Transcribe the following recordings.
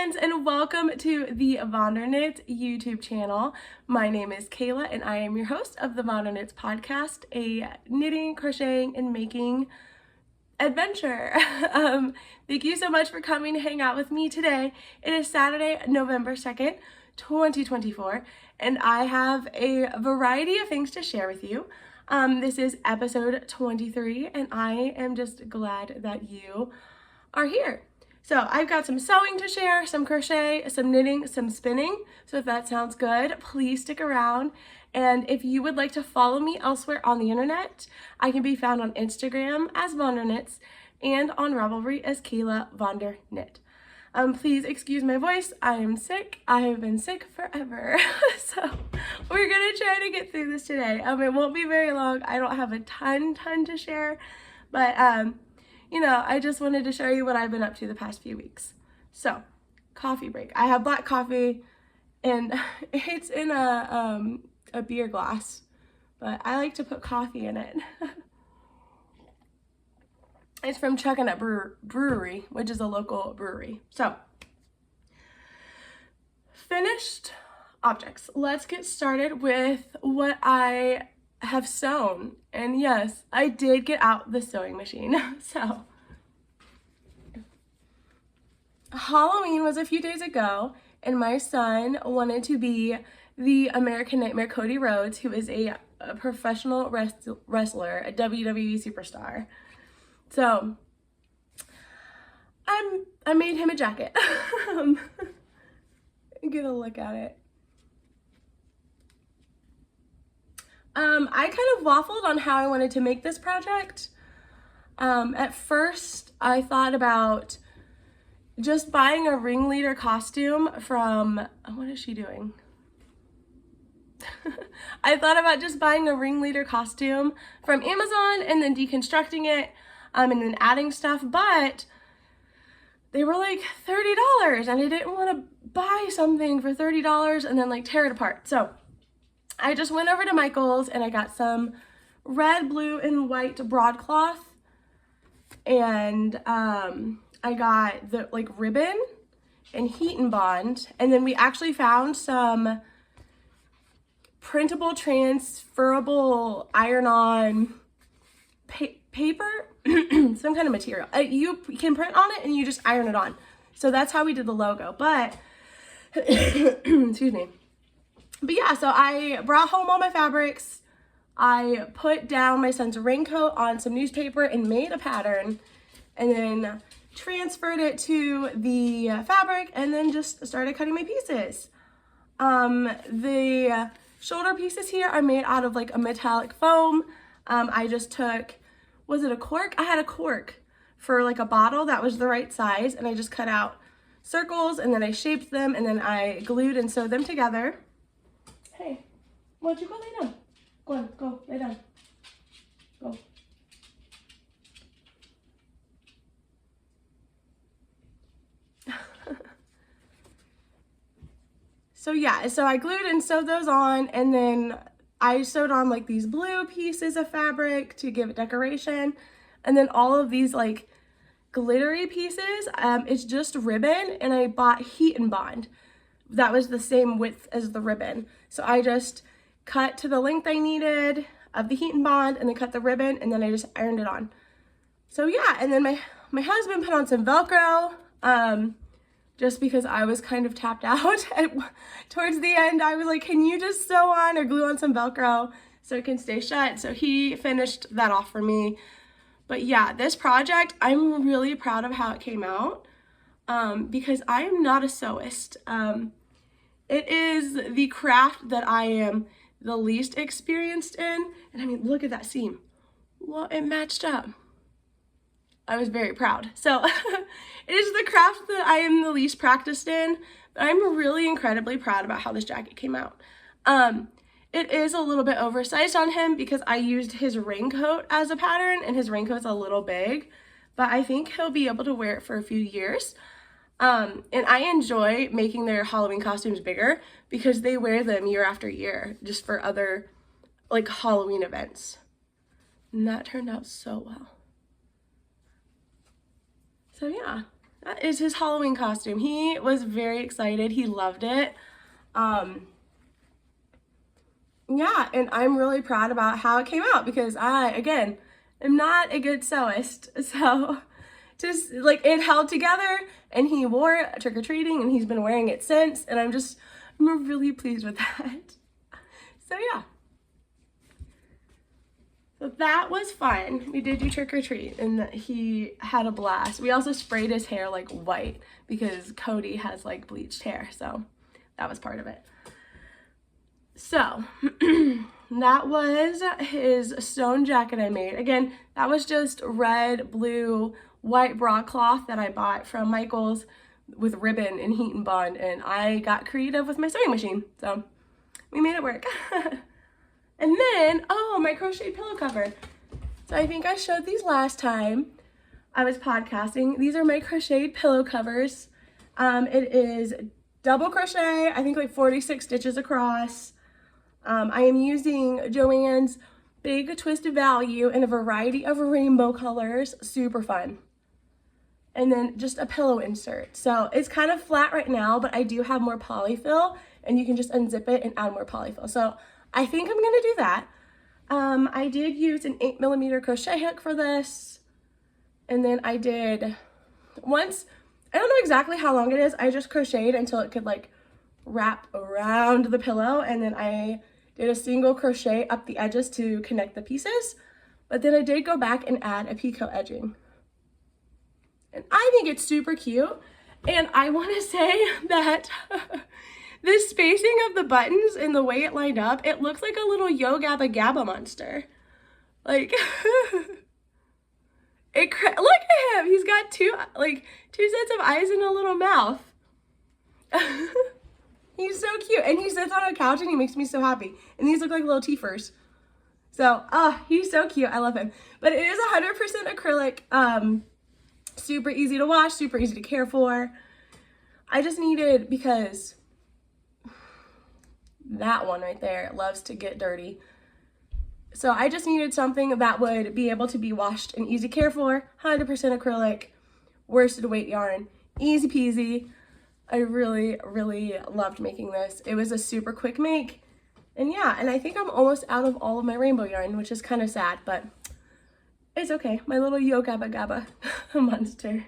friends, and welcome to the VonderKnits YouTube channel. My name is Kayla and I am your host of the VonderKnits Podcast, a knitting, crocheting, and making adventure. Thank you so much for coming to hang out with me today. It is Saturday, November 2nd, 2024, and I have a variety of things to share with you. This is episode 23, and I am just glad that you are here. So I've got some sewing to share, some crochet, some knitting, some spinning. So if that sounds good, please stick around. And if you would like to follow me elsewhere on the internet, I can be found on Instagram as VonderKnits and on Rambouillet as Kayla VonderKnit. Please excuse my voice. I am sick. I have been sick forever. So we're gonna try to get through this today. It won't be very long. I don't have a ton to share, but I just wanted to show you what I've been up to the past few weeks. So, coffee break. I have black coffee, and it's in a beer glass, but I like to put coffee in it. It's from Chuckanut Brewery, which is a local brewery. So, finished objects. Let's get started with what I have sewn. And yes, I did get out the sewing machine. So Halloween was a few days ago, and my son wanted to be the American Nightmare Cody Rhodes, who is a professional wrestler, a WWE superstar. So I made him a jacket. Get a look at it. I kind of waffled on how I wanted to make this project. At first, I thought about just buying a ringleader costume from, what is she doing? I thought about just buying a ringleader costume from Amazon and then deconstructing it and then adding stuff, but they were like $30 and I didn't want to buy something for $30 and then like tear it apart. So I just went over to Michael's and I got some red, blue, and white broadcloth, and I got the like ribbon and heat and bond, and then we actually found some printable, transferable, iron-on paper, some kind of material. You can print on it and you just iron it on. So that's how we did the logo. But excuse me. But yeah, so I brought home all my fabrics. I put down my son's raincoat on some newspaper and made a pattern, and then transferred it to the fabric and then just started cutting my pieces. The shoulder pieces here are made out of like a metallic foam. I just took, was it a cork? I had a cork for like a bottle that was the right size, and I just cut out circles and then I shaped them and then I glued and sewed them together. Hey, why don't you go lay down? Go on, go, lay down. Go. So yeah, so I glued and sewed those on, and then I sewed on like these blue pieces of fabric to give it decoration, and then all of these like glittery pieces, it's just ribbon, and I bought heat and bond. That was the same width as the ribbon. So I just cut to the length I needed of the heat and bond, and then cut the ribbon, and then I just ironed it on. So yeah, and then my husband put on some Velcro, just because I was kind of tapped out. Towards the end, I was like, can you just sew on or glue on some Velcro so it can stay shut? So he finished that off for me. But yeah, this project, I'm really proud of how it came out, because I am not a sewist. It is the craft that I am the least experienced in. And I mean, look at that seam. Well, it matched up. I was very proud. So it is the craft that I am the least practiced in, but I'm really incredibly proud about how this jacket came out. It is a little bit oversized on him because I used his raincoat as a pattern, and his raincoat's a little big, but I think he'll be able to wear it for a few years. And I enjoy making their Halloween costumes bigger because they wear them year after year just for other like Halloween events. And that turned out so well. So yeah, That is his Halloween costume. He was very excited. He loved it. Yeah, and I'm really proud about how it came out because I, again, am not a good sewist. So just like it held together and he wore it trick-or-treating and he's been wearing it since. And I'm really pleased with that. So yeah. So that was fun. We did do trick-or-treat and he had a blast. We also sprayed his hair like white because Cody has like bleached hair. So that was part of it. So that was his stone jacket I made. Again, that was just red, blue, white broadcloth that I bought from Michael's with ribbon and heat and bond. And I got creative with my sewing machine. So we made it work. And then, oh, my crochet pillow cover. So I think I showed these last time I was podcasting. These are my crocheted pillow covers. It is double crochet, I think like 46 stitches across. I am using Joann's Big Twist of Value in a variety of rainbow colors. Super fun. And then just a pillow insert. So it's kind of flat right now, but I do have more polyfill and you can just unzip it and add more polyfill. So I think I'm gonna do that. I did use an 8mm crochet hook for this. And then I did once, I don't know exactly how long it is. I just crocheted until it could like wrap around the pillow. And then I did a single crochet up the edges to connect the pieces. But then I did go back and add a picot edging. And I think it's super cute. And I want to say that the spacing of the buttons and the way it lined up, it looks like a little Yo Gabba Gabba monster. Like, look at him. He's got two sets of eyes and a little mouth. He's so cute. And he sits on a couch and he makes me so happy. And these look like little teethers. So, he's so cute. I love him. But it is 100% acrylic. Super easy to wash, super easy to care for. I just needed, because that one right there loves to get dirty. So I just needed something that would be able to be washed and easy care for. 100% acrylic, worsted weight yarn, easy peasy. I really, really loved making this. It was a super quick make. And yeah, and I think I'm almost out of all of my rainbow yarn, which is kind of sad, but it's okay. My little Yo Gabba Gabba monster.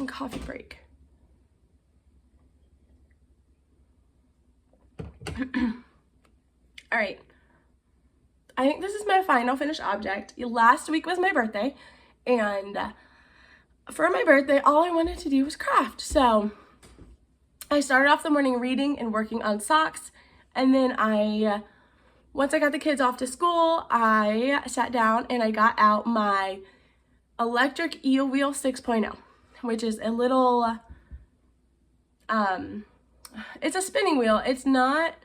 Coffee break. All right. I think this is my final finished object. Last week was my birthday, and for my birthday, all I wanted to do was craft. So I started off the morning reading and working on socks, and then once I got the kids off to school, I sat down and I got out my electric eel wheel 6.0, which is a little, it's a spinning wheel. It's not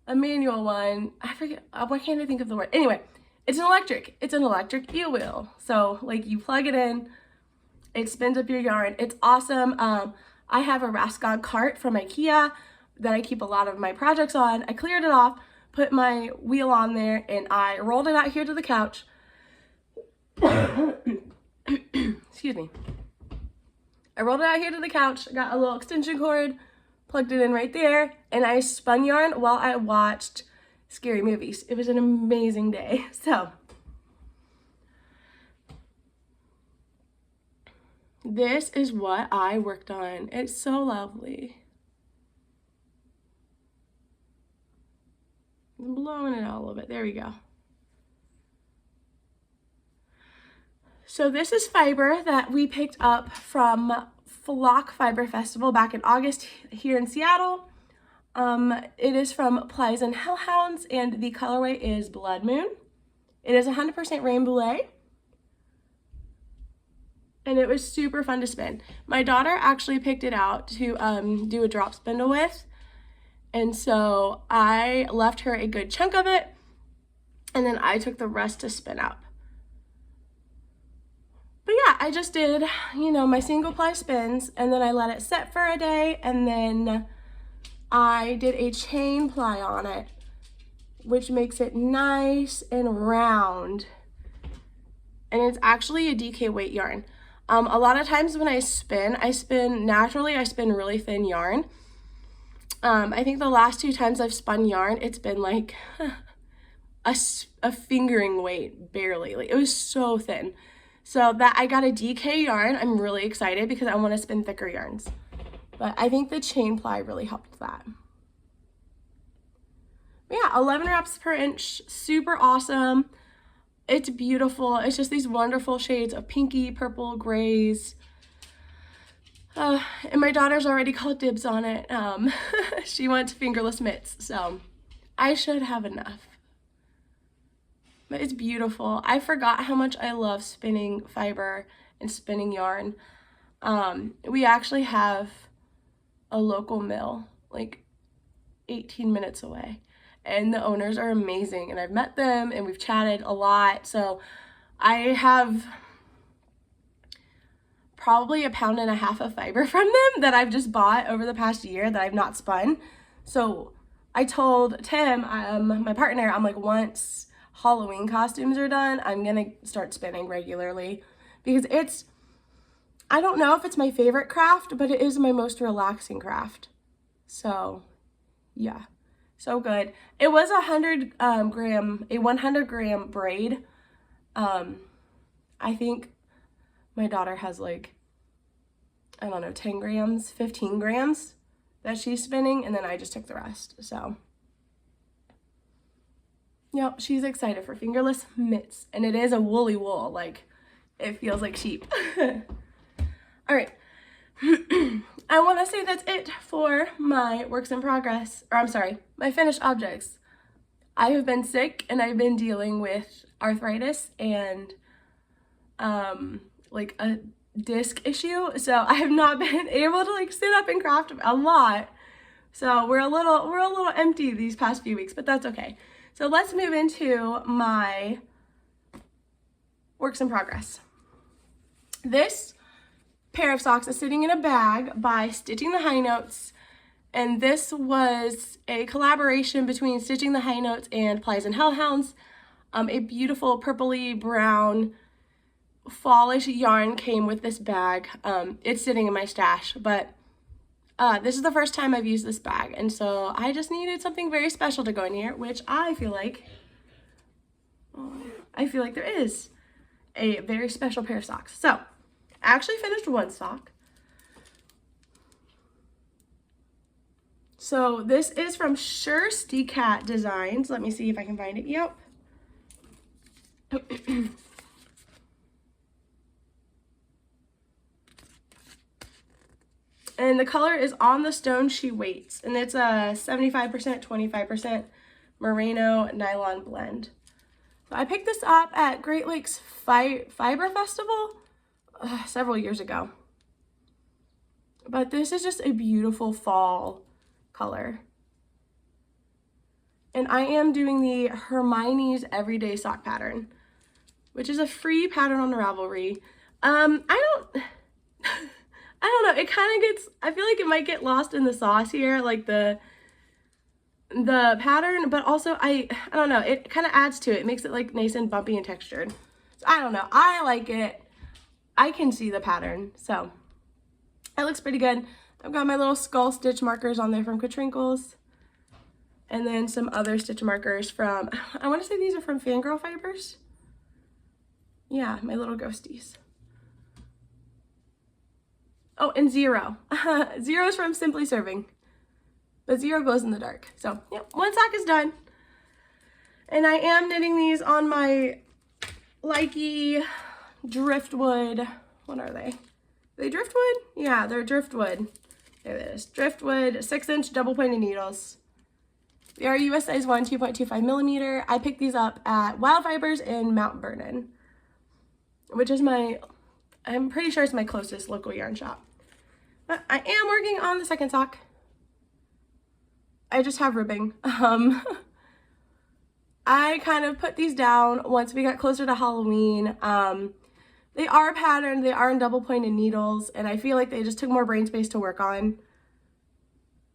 a manual one. I forget, why can't I think of the word? Anyway, it's an electric eel wheel. So like you plug it in, it spins up your yarn. It's awesome. I have a Rascon cart from IKEA that I keep a lot of my projects on. I cleared it off, put my wheel on there, and I rolled it out here to the couch. Excuse me. I rolled it out here to the couch, got a little extension cord, plugged it in right there, and I spun yarn while I watched scary movies. It was an amazing day. So this is what I worked on. It's so lovely. I'm blowing it out a little bit. There we go. So this is fiber that we picked up from Flock Fiber Festival back in August here in Seattle. It is from Plied and Hellhounds, and the colorway is Blood Moon. It is 100% Rambouillet, and it was super fun to spin. My daughter actually picked it out to do a drop spindle with, and so I left her a good chunk of it, and then I took the rest to spin up. But yeah, I just did, my single ply spins, and then I let it set for a day, and then I did a chain ply on it, which makes it nice and round. and it's actually a DK weight yarn. A lot of times when I spin naturally, I spin really thin yarn. I think the last 2 times I've spun yarn, it's been like a fingering weight, barely. Like, it was so thin. So that I got a DK yarn, I'm really excited because I want to spin thicker yarns. But I think the chain ply really helped that. But yeah, 11 wraps per inch, super awesome. It's beautiful. It's just these wonderful shades of pinky, purple, grays. And my daughter's already called dibs on it. She wants fingerless mitts, so I should have enough. But it's beautiful. I forgot how much I love spinning fiber and spinning yarn. We actually have a local mill, like 18 minutes away. And the owners are amazing, and I've met them and we've chatted a lot. So I have probably 1.5 pounds of fiber from them that I've just bought over the past year that I've not spun. So I told Tim, my partner, I'm like, once Halloween costumes are done, I'm gonna start spinning regularly, because I don't know if it's my favorite craft, but it is my most relaxing craft. So yeah. So good. It was 100 gram braid. I think my daughter has like, I don't know, 10 grams, 15 grams that she's spinning, and then I just took the rest. So yep, she's excited for fingerless mitts, and it is a woolly wool. Like, it feels like sheep. All right. I want to say that's it for my works in progress, or I'm sorry, my finished objects. I have been sick and I've been dealing with arthritis and like a disc issue, so I have not been able to like sit up and craft a lot. So we're a little empty these past few weeks, but that's okay. So let's move into my works in progress. This pair of socks is sitting in a bag by Stitching the High Notes, and this was a collaboration between Stitching the High Notes and Plied and Hellhounds. A beautiful purpley brown fallish yarn came with this bag. It's sitting in my stash, but this is the first time I've used this bag, and so I just needed something very special to go in here, which I feel like there is a very special pair of socks. So I actually finished one sock. So this is from Shirsty Cat Designs. Let me see if I can find it. Yep. And the color is On the Stone She Waits, and it's a 75%, 25% merino nylon blend. So I picked this up at Great Lakes Fiber Festival several years ago. But this is just a beautiful fall color. And I am doing the Hermione's Everyday Sock pattern, which is a free pattern on the Ravelry. I don't know, it kind of gets, I feel like it might get lost in the sauce here, like the pattern, but also I don't know, it kind of adds to it. It makes it like nice and bumpy and textured. So I don't know, I like it. I can see the pattern, so it looks pretty good. I've got my little skull stitch markers on there from Katrinkles, and then some other stitch markers from, I want to say these are from Fangirl Fibers. Yeah, my little ghosties. Oh, and Zero. Zero is from Simply Serving, but Zero glows in the dark. So, yeah, one sock is done. And I am knitting these on my Likey driftwood. What are they? Are they driftwood? Yeah, they're driftwood. There it is. Driftwood 6-inch double pointed needles. They are US size 1, 2.25 millimeter. I picked these up at Wild Fibers in Mount Vernon, which is I'm pretty sure it's my closest local yarn shop. But I am working on the second sock. I just have ribbing. I kind of put these down once we got closer to Halloween. They are patterned, they are in double pointed needles, and I feel like they just took more brain space to work on.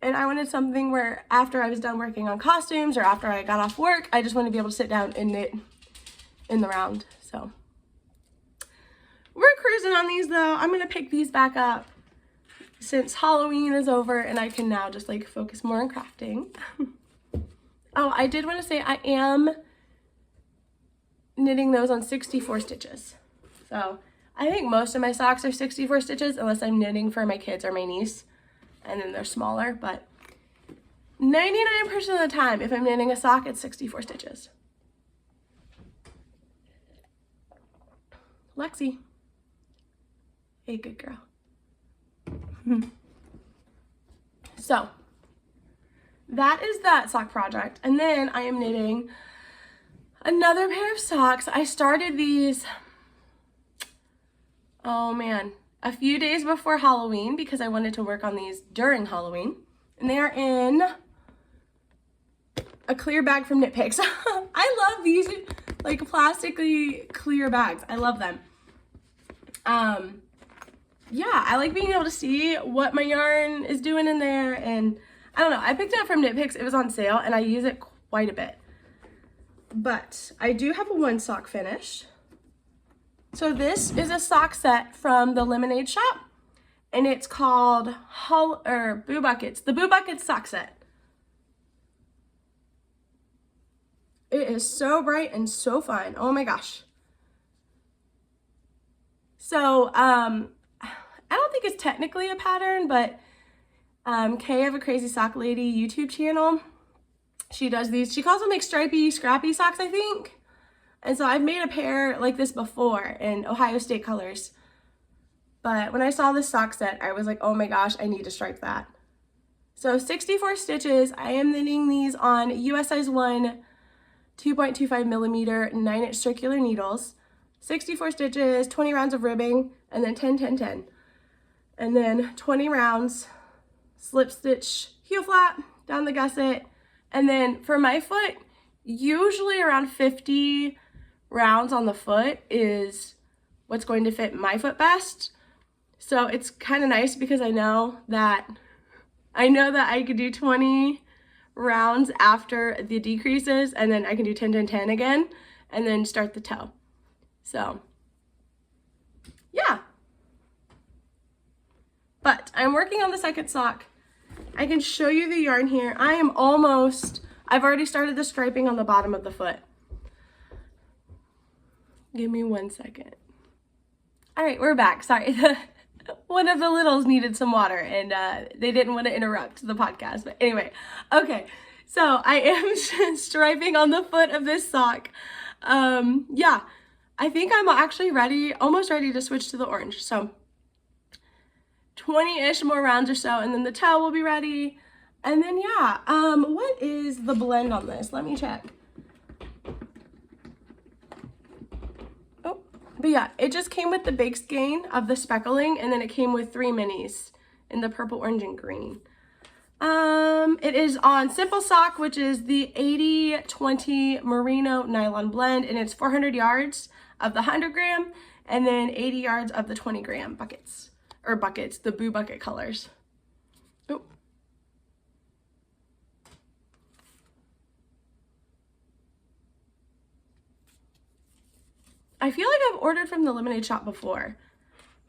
And I wanted something where after I was done working on costumes or after I got off work, I just wanted to be able to sit down and knit in the round. So frozen on these though. I'm gonna pick these back up since Halloween is over and I can now just like focus more on crafting. Oh, I did want to say I am knitting those on 64 stitches. So I think most of my socks are 64 stitches unless I'm knitting for my kids or my niece, and then they're smaller, but 99% of the time if I'm knitting a sock, it's 64 stitches. Lexi. Hey, good girl. So that is that sock project. And then I am knitting another pair of socks. I started these, oh man, a few days before Halloween because I wanted to work on these during Halloween. And they are in a clear bag from Knit Picks. I love these like plastically clear bags. I love them. Yeah, I like being able to see what my yarn is doing in there, and I don't know, I picked it up from Knit Picks. It was on sale and I use it quite a bit. But I do have a one sock finish. So this is a sock set from the Lemonade Shop, and it's called Boo Buckets, the Boo Buckets sock set. It is so bright and so fun. Oh my gosh. So, I don't think it's technically a pattern, but Kay of a Crazy Sock Lady YouTube channel, she does these, she calls them like stripy, scrappy socks, I think. And so I've made a pair like this before in Ohio State colors. But when I saw this sock set, I was like, oh my gosh, I need to stripe that. So 64 stitches, I am knitting these on US size 1, 2.25 millimeter, 9-inch circular needles. 64 stitches, 20 rounds of ribbing, and then 10, 10, 10. And then 20 rounds, slip stitch heel flap down the gusset. And then for my foot, usually around 50 rounds on the foot is what's going to fit my foot best. So it's kind of nice because I know that I could do 20 rounds after the decreases, and then I can do 10, 10, 10 again, and then start the toe. So yeah. But I'm working on the second sock. I can show you the yarn here. I've already started the striping on the bottom of the foot. Give me 1 second. All right, we're back. Sorry, one of the littles needed some water and they didn't want to interrupt the podcast. But anyway, okay, so I am striping on the foot of this sock. Yeah, I think I'm actually almost ready to switch to the orange. So 20-ish more rounds or so, and then the toe will be ready. And then yeah, what is the blend on this? Let me check. Oh, but yeah, it just came with the big skein of the speckling, and then it came with 3 minis in the purple, orange, and green. It is on Simple Sock, which is the 80-20 merino nylon blend, and it's 400 yards of the 100 gram, and then 80 yards of the 20 gram buckets, the Boo Bucket colors. Oh. I feel like I've ordered from the Lemonade Shop before,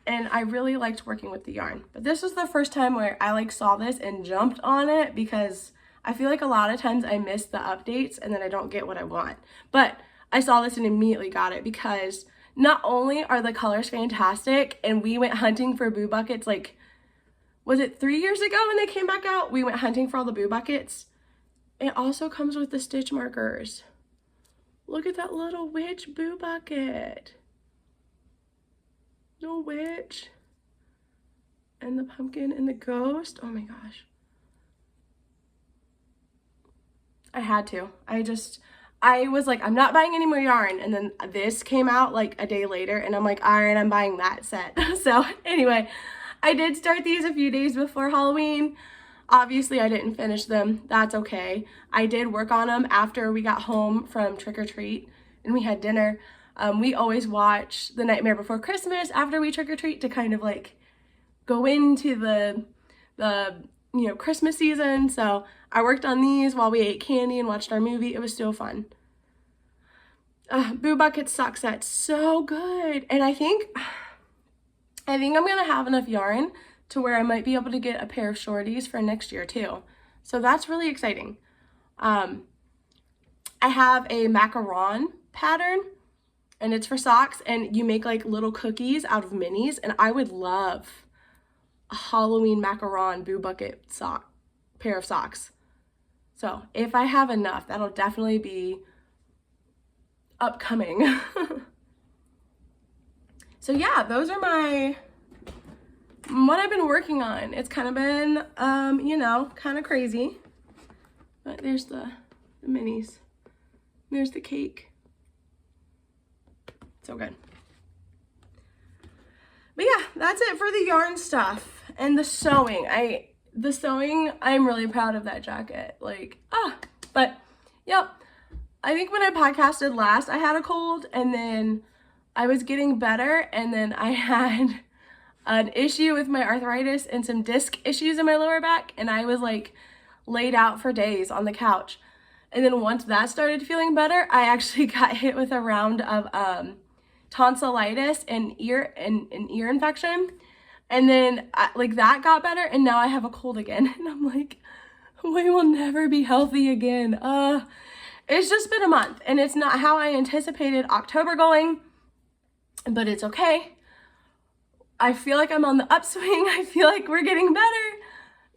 and I really liked working with the yarn. But this was the first time where I saw this and jumped on it, because I feel like a lot of times I miss the updates and then I don't get what I want. But I saw this and immediately got it, because not only are the colors fantastic, and we went hunting for Boo Buckets, was it 3 years ago when they came back out? We went hunting for all the Boo Buckets. It also comes with the stitch markers. Look at that little witch Boo Bucket. The witch. And the pumpkin and the ghost. Oh my gosh. I had to. I was like, I'm not buying any more yarn. And then this came out a day later, and I'm like, all right, I'm buying that set. So anyway, I did start these a few days before Halloween. Obviously, I didn't finish them. That's okay. I did work on them after we got home from trick or treat and we had dinner. We always watch The Nightmare Before Christmas after we trick or treat to kind of go into the Christmas season. So I worked on these while we ate candy and watched our movie. It was so fun. Boo Bucket sock set, so good. And I think I think I'm gonna have enough yarn to where I might be able to get a pair of shorties for next year too. So that's really exciting. I have a macaron pattern, and it's for socks, and you make like little cookies out of minis, and I would love a Halloween macaron boo bucket pair of socks. So if I have enough, that'll definitely be upcoming. So yeah, those are what I've been working on. It's kind of been, kind of crazy. But there's the minis. There's the cake. So good. But yeah, that's it for the yarn stuff. And the sewing. I'm really proud of that jacket. But yep. I think when I podcasted last, I had a cold, and then I was getting better, and then I had an issue with my arthritis and some disc issues in my lower back, and I was like laid out for days on the couch. And then once that started feeling better, I actually got hit with a round of tonsillitis and ear infection. And then that got better, and now I have a cold again. And I'm like, we will never be healthy again. It's just been a month, and it's not how I anticipated October going, but it's okay. I feel like I'm on the upswing. I feel like we're getting better,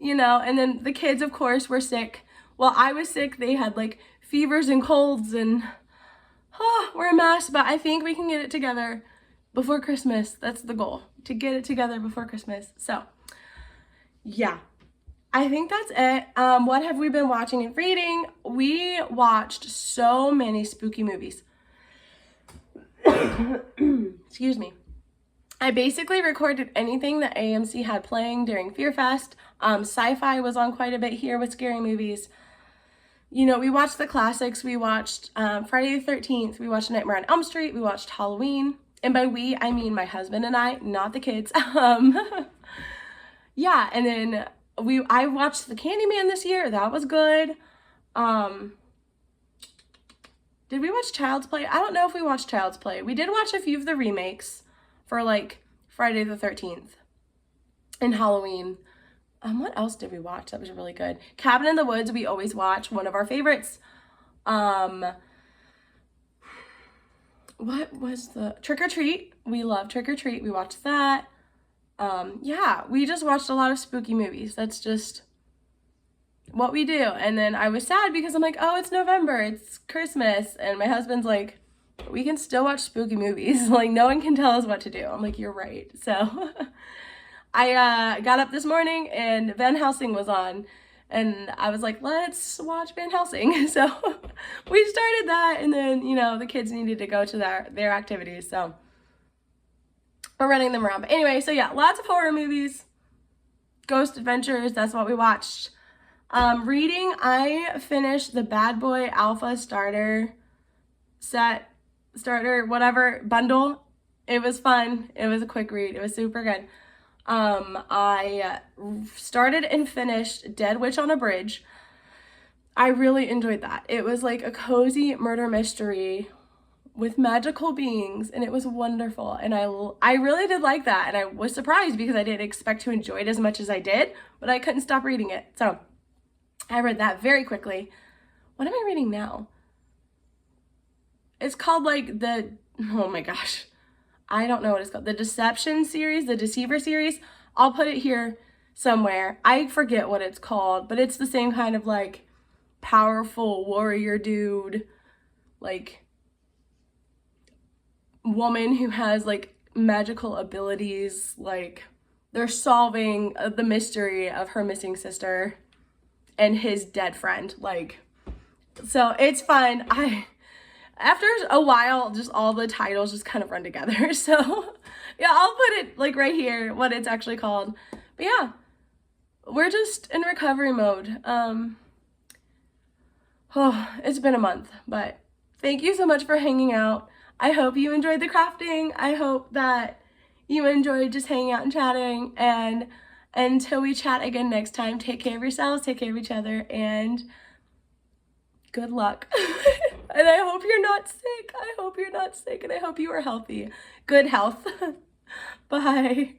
and then the kids, of course, were sick. While I was sick, they had like fevers and colds, and we're a mess, but I think we can get it together before Christmas. That's the goal, to get it together before Christmas. So yeah, I think that's it. What have we been watching and reading? We watched so many spooky movies. Excuse me. I basically recorded anything that AMC had playing during Fear Fest. Sci-fi was on quite a bit here with scary movies. We watched the classics. We watched Friday the 13th. We watched Nightmare on Elm Street. We watched Halloween. And by we, I mean my husband and I, not the kids. Yeah, and then I watched The Candyman this year. That was good. Did we watch Child's Play? I don't know if we watched Child's Play. We did watch a few of the remakes for Friday the 13th and Halloween. What else did we watch that was really good? Cabin in the Woods, we always watch, one of our favorites. What was the Trick or Treat? We love Trick or Treat. We watched that. Yeah, we just watched a lot of spooky movies. That's just what we do. And then I was sad because I'm like, oh, it's November, it's Christmas. And my husband's like, we can still watch spooky movies. No one can tell us what to do. I'm like, you're right. So I got up this morning and Van Helsing was on, and I was like, let's watch Van Helsing. So we started that, and then, the kids needed to go to their activities. So we're running them around. But anyway, so yeah, lots of horror movies, ghost adventures. That's what we watched. Reading, I finished the Bad Boy Alpha starter whatever bundle. It was fun. It was a quick read. It was super good. I started and finished Dead Witch on a Bridge. I really enjoyed that. It was like a cozy murder mystery with magical beings, and it was wonderful. And I really did like that, and I was surprised because I didn't expect to enjoy it as much as I did, but I couldn't stop reading it. So I read that very quickly. What am I reading now? It's called oh my gosh, I don't know what it's called. The Deception series, the Deceiver series. I'll put it here somewhere. I forget what it's called, but it's the same kind of powerful warrior dude, woman who has magical abilities. They're solving the mystery of her missing sister and his dead friend. So it's fun. After a while, just all the titles just kind of run together. So yeah, I'll put it right here, what it's actually called. But yeah, we're just in recovery mode. It's been a month, but thank you so much for hanging out. I hope you enjoyed the crafting. I hope that you enjoyed just hanging out and chatting. And until we chat again next time, take care of yourselves, take care of each other, and good luck. And I hope you're not sick. I hope you're not sick, and I hope you are healthy. Good health. Bye.